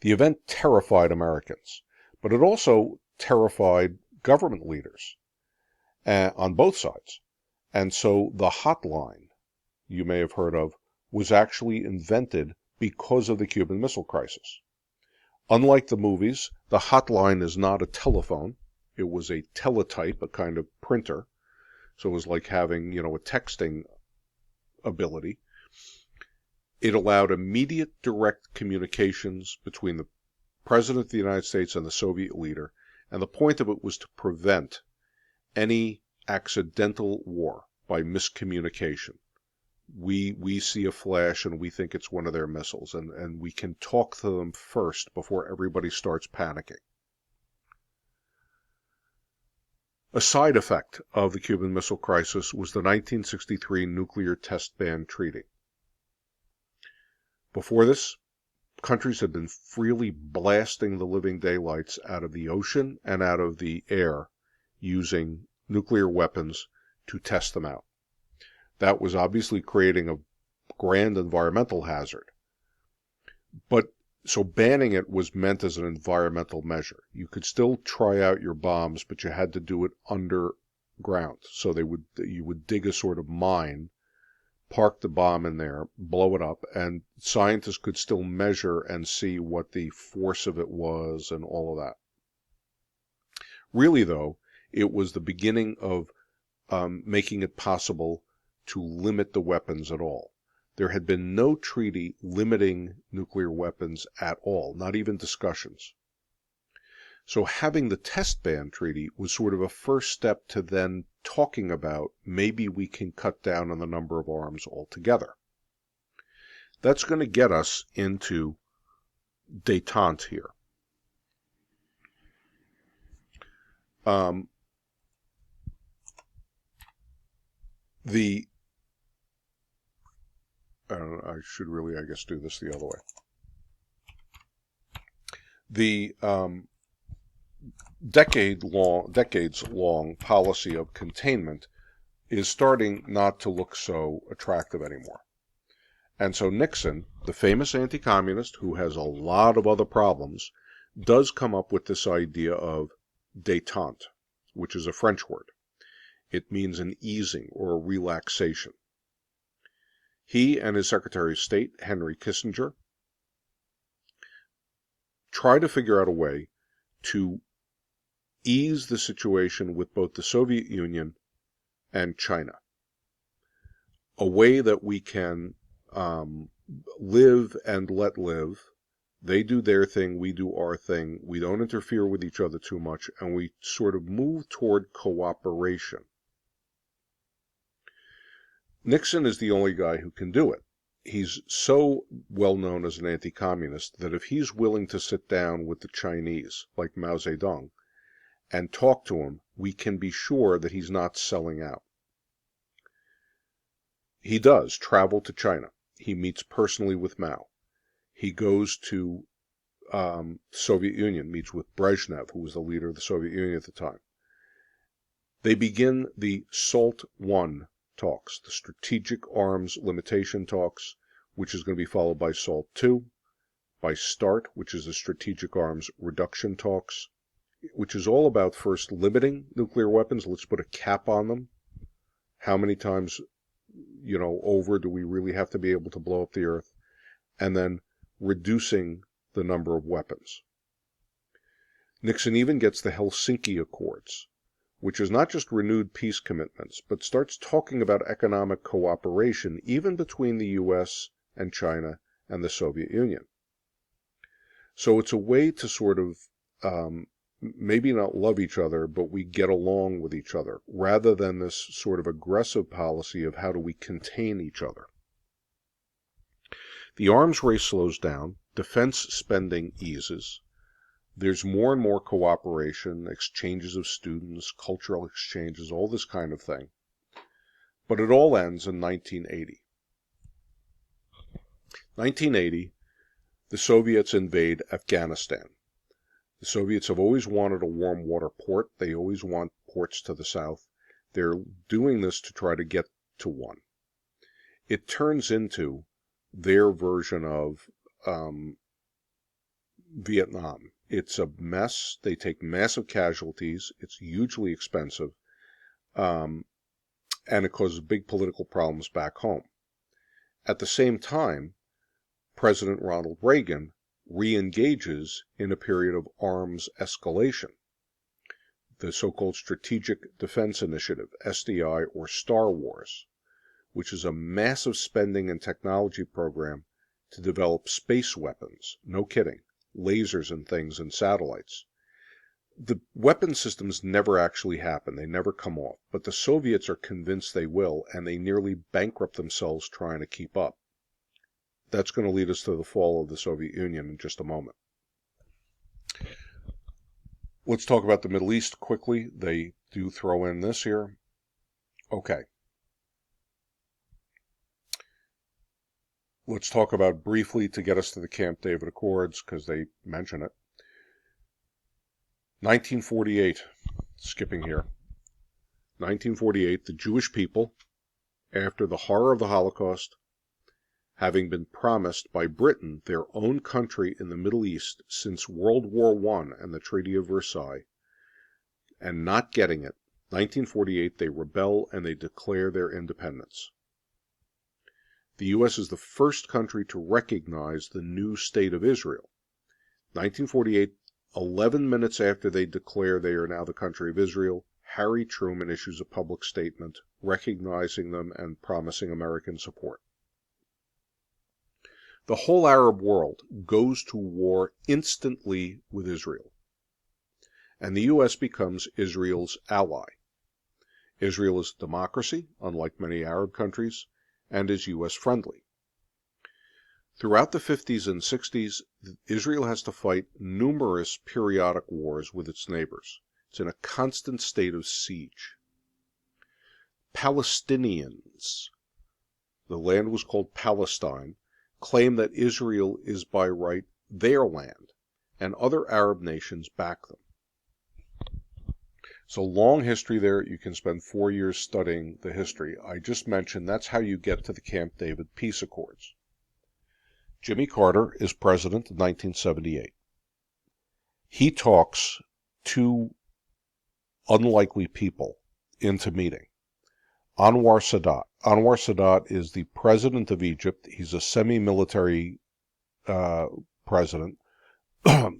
The event terrified Americans, but it also terrified government leaders on both sides. And so the hotline, you may have heard of, was actually invented because of the Cuban Missile Crisis. Unlike the movies, the hotline is not a telephone. It was a teletype, a kind of printer. So it was like having, a texting ability. It allowed immediate direct communications between the President of the United States and the Soviet leader, and the point of it was to prevent any accidental war by miscommunication. We see a flash and we think it's one of their missiles, and we can talk to them first before everybody starts panicking. A side effect of the Cuban Missile Crisis was the 1963 Nuclear Test Ban Treaty. Before this, countries had been freely blasting the living daylights out of the ocean and out of the air using nuclear weapons to test them out. That was obviously creating a grand environmental hazard. So banning it was meant as an environmental measure. You could still try out your bombs, but you had to do it underground. So you would dig a sort of mine, park the bomb in there, blow it up, and scientists could still measure and see what the force of it was and all of that. Really, though, it was the beginning of making it possible to limit the weapons at all. There had been no treaty limiting nuclear weapons at all, not even discussions. So having the test ban treaty was sort of a first step to then talking about maybe we can cut down on the number of arms altogether. That's going to get us into détente here. I should really, I guess, do this the other way. The decades-long policy of containment is starting not to look so attractive anymore. And so Nixon, the famous anti-communist who has a lot of other problems, does come up with this idea of détente, which is a French word. It means an easing or a relaxation. He and his Secretary of State, Henry Kissinger, try to figure out a way to ease the situation with both the Soviet Union and China. A way that we can live and let live. They do their thing, we do our thing. We don't interfere with each other too much, and we sort of move toward cooperation. Nixon is the only guy who can do it. He's so well known as an anti-communist that if he's willing to sit down with the Chinese, like Mao Zedong, and talk to him, we can be sure that he's not selling out. He does travel to China. He meets personally with Mao. He goes to Soviet Union, meets with Brezhnev, who was the leader of the Soviet Union at the time. They begin the SALT I talks, the Strategic Arms Limitation talks, which is going to be followed by SALT II, by START, which is the Strategic Arms Reduction talks, which is all about first limiting nuclear weapons. Let's put a cap on them. How many times, over do we really have to be able to blow up the Earth? And then reducing the number of weapons. Nixon even gets the Helsinki Accords, which is not just renewed peace commitments, but starts talking about economic cooperation even between the U.S. and China and the Soviet Union. So it's a way to sort of maybe not love each other, but we get along with each other, rather than this sort of aggressive policy of how do we contain each other. The arms race slows down, defense spending eases, there's more and more cooperation, exchanges of students, cultural exchanges, all this kind of thing. But it all ends in 1980. 1980, the Soviets invade Afghanistan. The Soviets have always wanted a warm water port. They always want ports to the south. They're doing this to try to get to one. It turns into their version of Vietnam. It's a mess. They take massive casualties. It's hugely expensive. and it causes big political problems back home. At the same time, President Ronald Reagan re-engages in a period of arms escalation, the so-called Strategic Defense Initiative, SDI, or Star Wars, which is a massive spending and technology program to develop space weapons. No kidding. Lasers and things and satellites. The weapon systems never actually happen. They never come off. But the Soviets are convinced they will, and they nearly bankrupt themselves trying to keep up. That's going to lead us to the fall of the Soviet Union in just a moment. Let's talk about the Middle East quickly. They do throw in this here. Okay. Let's talk about briefly to get us to the Camp David Accords, because they mention it. 1948, skipping here. 1948, the Jewish people, after the horror of the Holocaust, having been promised by Britain their own country in the Middle East since World War I and the Treaty of Versailles, and not getting it, 1948 they rebel and they declare their independence. The U.S. is the first country to recognize the new state of Israel. 1948, 11 minutes after they declare they are now the country of Israel, Harry Truman issues a public statement recognizing them and promising American support. The whole Arab world goes to war instantly with Israel, and the U.S. becomes Israel's ally. Israel is a democracy, unlike many Arab countries, and is U.S. friendly. Throughout the 50s and 60s, Israel has to fight numerous periodic wars with its neighbors. It's in a constant state of siege. Palestinians, the land was called Palestine, claim that Israel is by right their land, and other Arab nations back them. So long history there. You can spend 4 years studying the history. I just mentioned that's how you get to the Camp David Peace Accords. Jimmy Carter is president in 1978. He talks two unlikely people into meeting. Anwar Sadat. Anwar Sadat is the president of Egypt. He's a semi-military president.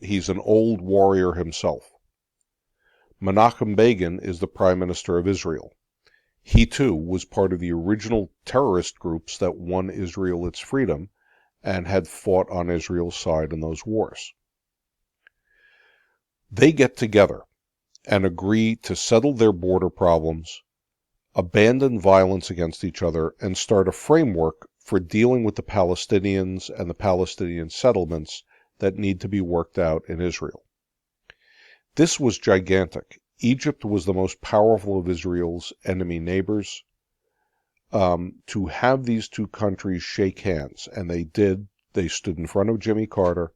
He's an old warrior himself. Menachem Begin is the prime minister of Israel. He, too, was part of the original terrorist groups that won Israel its freedom and had fought on Israel's side in those wars. They get together and agree to settle their border problems, abandon violence against each other, and start a framework for dealing with the Palestinians and the Palestinian settlements that need to be worked out in Israel. This was gigantic. Egypt was the most powerful of Israel's enemy neighbors. To have these two countries shake hands, and they did. They stood in front of Jimmy Carter,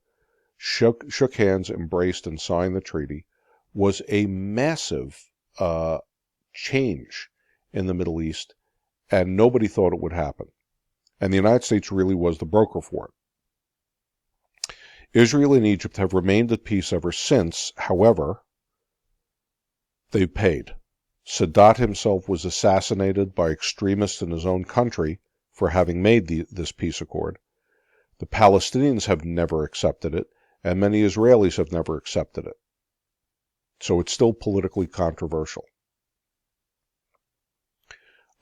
shook hands, embraced, and signed the treaty, was a massive change in the Middle East, and nobody thought it would happen. And the United States really was the broker for it. Israel and Egypt have remained at peace ever since. However, they've paid. Sadat himself was assassinated by extremists in his own country for having made this peace accord. The Palestinians have never accepted it, and many Israelis have never accepted it. So it's still politically controversial.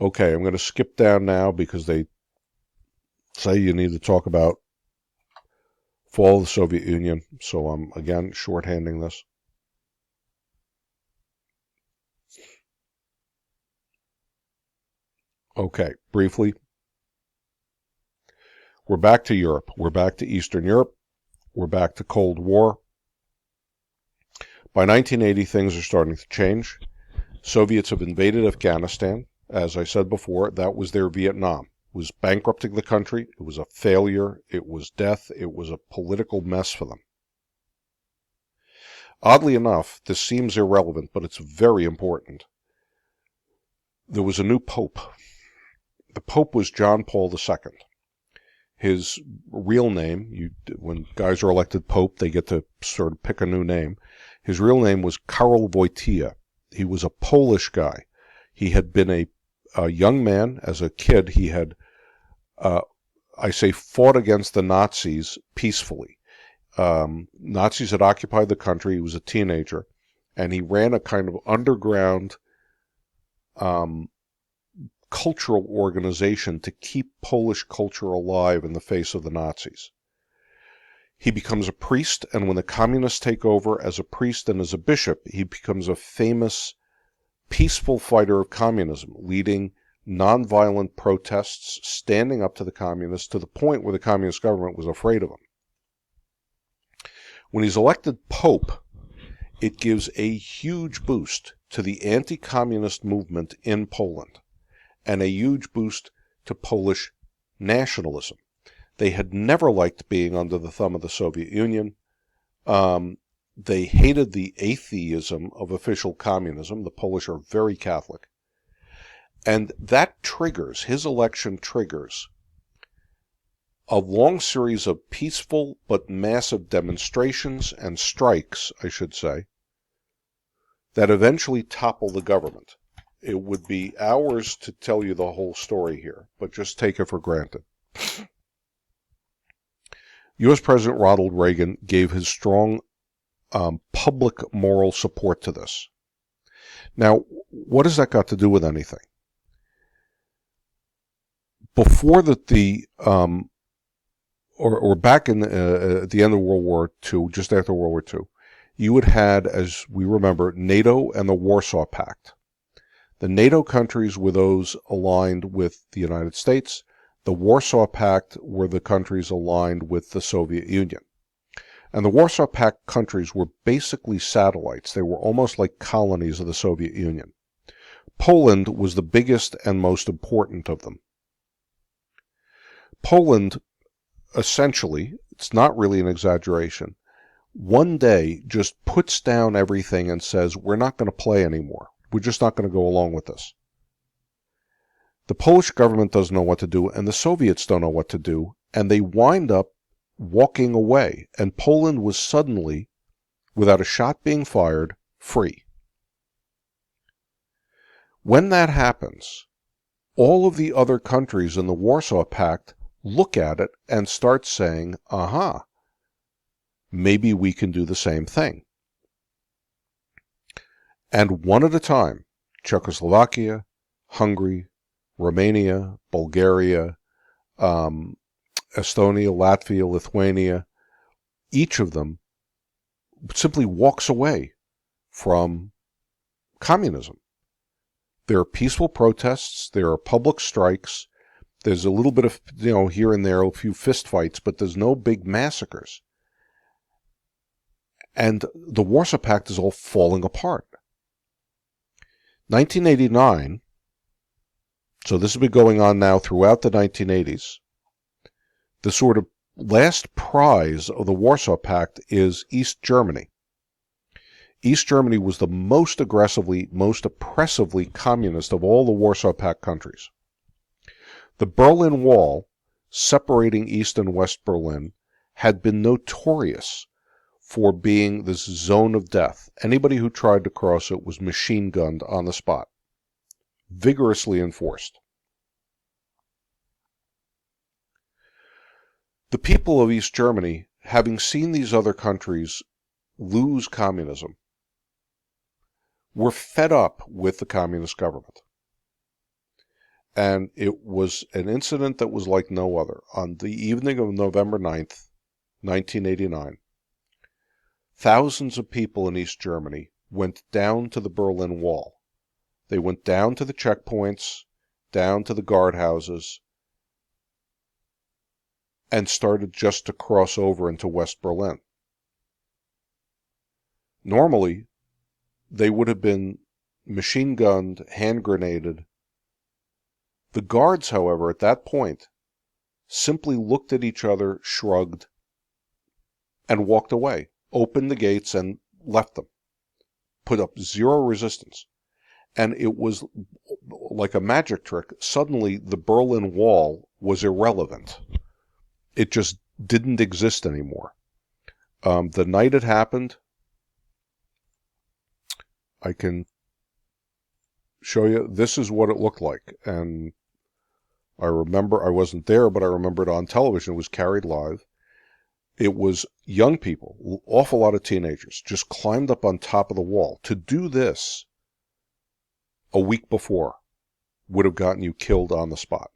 Okay, I'm going to skip down now because they say you need to talk about fall of the Soviet Union, so I'm, again, shorthanding this. Okay, briefly. We're back to Europe. We're back to Eastern Europe. We're back to Cold War. By 1980, things are starting to change. Soviets have invaded Afghanistan. As I said before, that was their Vietnam. It was bankrupting the country. It was a failure. It was death. It was a political mess for them. Oddly enough, this seems irrelevant, but it's very important. There was a new pope. The pope was John Paul II. His real name, when guys are elected pope, they get to sort of pick a new name. His real name was Karol Wojtyła. He was a Polish guy. He had been a a young man, as a kid, he had, fought against the Nazis peacefully. Nazis had occupied the country. He was a teenager, and he ran a kind of underground cultural organization to keep Polish culture alive in the face of the Nazis. He becomes a priest, and when the communists take over as a priest and as a bishop, he becomes a famous, peaceful fighter of communism, leading nonviolent protests, standing up to the communists to the point where the communist government was afraid of him. When he's elected Pope, it gives a huge boost to the anti-communist movement in Poland and a huge boost to Polish nationalism. They had never liked being under the thumb of the Soviet Union. They hated the atheism of official communism. The Polish are very Catholic. And that triggers, his election triggers, a long series of peaceful but massive demonstrations and strikes, I should say, that eventually topple the government. It would be hours to tell you the whole story here, but just take it for granted. U.S. President Ronald Reagan gave his strong public moral support to this. Now, what has that got to do with anything? Before that, or back in at the end of World War II, just after World War II, you had, as we remember, NATO and the Warsaw Pact. The NATO countries were those aligned with the United States. The Warsaw Pact were the countries aligned with the Soviet Union. And the Warsaw Pact countries were basically satellites. They were almost like colonies of the Soviet Union. Poland was the biggest and most important of them. Poland, essentially, it's not really an exaggeration, one day just puts down everything and says, we're not going to play anymore. We're just not going to go along with this. The Polish government doesn't know what to do, and the Soviets don't know what to do, and they wind up walking away, and Poland was suddenly, without a shot being fired, free. When that happens, all of the other countries in the Warsaw Pact look at it and start saying, aha, maybe we can do the same thing. And one at a time, Czechoslovakia, Hungary, Romania, Bulgaria, Estonia, Latvia, Lithuania, each of them simply walks away from communism. There are peaceful protests, there are public strikes, there's a little bit of, here and there, a few fistfights, but there's no big massacres. And the Warsaw Pact is all falling apart. 1989, so this has been going on now throughout the 1980s, the sort of last prize of the Warsaw Pact is East Germany. East Germany was the most aggressively, most oppressively communist of all the Warsaw Pact countries. The Berlin Wall, separating East and West Berlin, had been notorious for being this zone of death. Anybody who tried to cross it was machine gunned on the spot. Vigorously enforced. The people of East Germany, having seen these other countries lose communism, were fed up with the communist government. And it was an incident that was like no other. On the evening of November 9th, 1989, thousands of people in East Germany went down to the Berlin Wall. They went down to the checkpoints, down to the guardhouses, and started just to cross over into West Berlin. Normally, they would have been machine gunned, hand grenaded. The guards, however, at that point, simply looked at each other, shrugged, and walked away, opened the gates and left them, put up zero resistance. And it was like a magic trick. Suddenly, the Berlin Wall was irrelevant. It just didn't exist anymore. The night it happened, I can show you, this is what it looked like. And I remember, I wasn't there, but I remember it on television. It was carried live. It was young people, awful lot of teenagers, just climbed up on top of the wall. To do this a week before would have gotten you killed on the spot.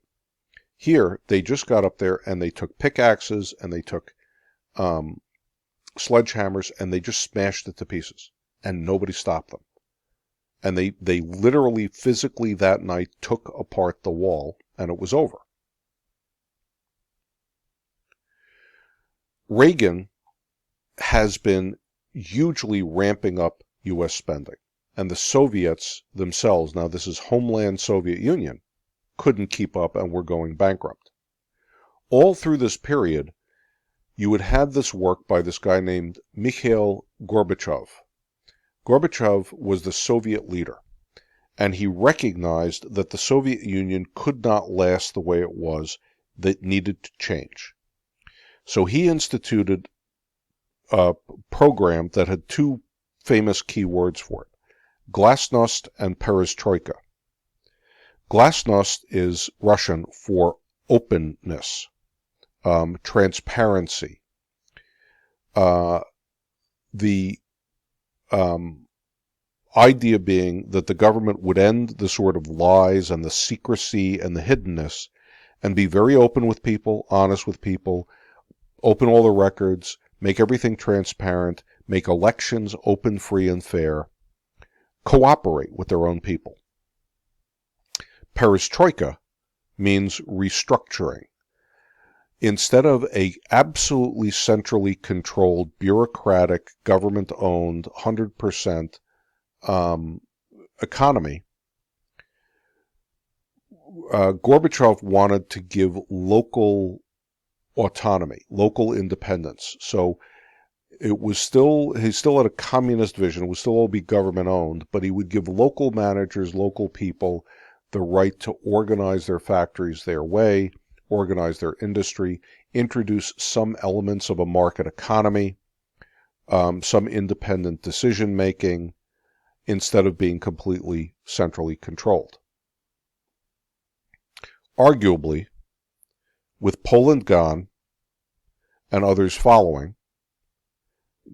Here, they just got up there and they took pickaxes and they took sledgehammers and they just smashed it to pieces. And nobody stopped them. And they literally, physically that night took apart the wall and it was over. Reagan has been hugely ramping up U.S. spending. And the Soviets themselves, now this is homeland Soviet Union, couldn't keep up and were going bankrupt. All through this period, you had had this work by this guy named Mikhail Gorbachev. Gorbachev was the Soviet leader, and he recognized that the Soviet Union could not last the way it was, that needed to change. So he instituted a program that had two famous key words for it: Glasnost and Perestroika. Glasnost is Russian for openness, transparency. The idea being that the government would end the sort of lies and the secrecy and the hiddenness and be very open with people, honest with people, open all the records, make everything transparent, make elections open, free, and fair, cooperate with their own people. Perestroika means restructuring. Instead of a absolutely centrally controlled, bureaucratic, government-owned, 100% economy, Gorbachev wanted to give local autonomy, local independence. So it was still, he still had a communist vision. It would still all be government-owned, but he would give local managers, local people, the right to organize their factories their way, organize their industry, introduce some elements of a market economy, some independent decision-making, instead of being completely centrally controlled. Arguably, with Poland gone and others following,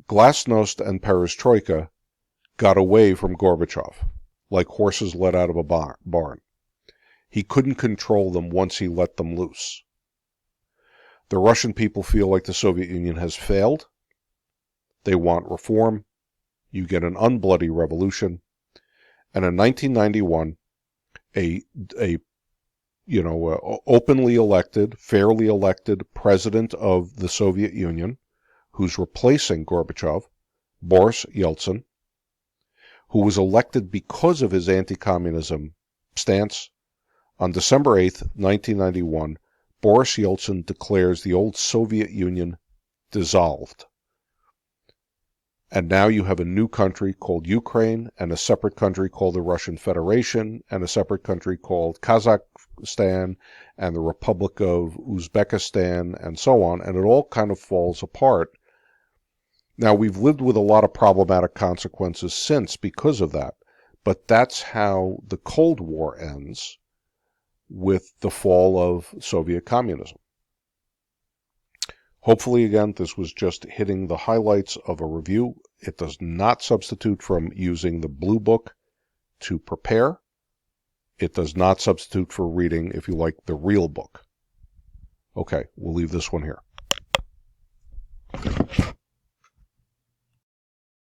Glasnost and Perestroika got away from Gorbachev, like horses let out of a barn. He couldn't control them once he let them loose. The Russian people feel like the Soviet Union has failed. They want reform. You get an unbloody revolution. And in 1991, openly elected, fairly elected president of the Soviet Union, who's replacing Gorbachev, Boris Yeltsin, who was elected because of his anti-communism stance. On December 8th, 1991, Boris Yeltsin declares the old Soviet Union dissolved. And now you have a new country called Ukraine, and a separate country called the Russian Federation, and a separate country called Kazakhstan, and the Republic of Uzbekistan, and so on, and it all kind of falls apart. Now, we've lived with a lot of problematic consequences since because of that, but that's how the Cold War ends, with the fall of Soviet communism. Hopefully, again, this was just hitting the highlights of a review. It does not substitute from using the Blue Book to prepare. It does not substitute for reading, if you like, the real book. Okay, we'll leave this one here.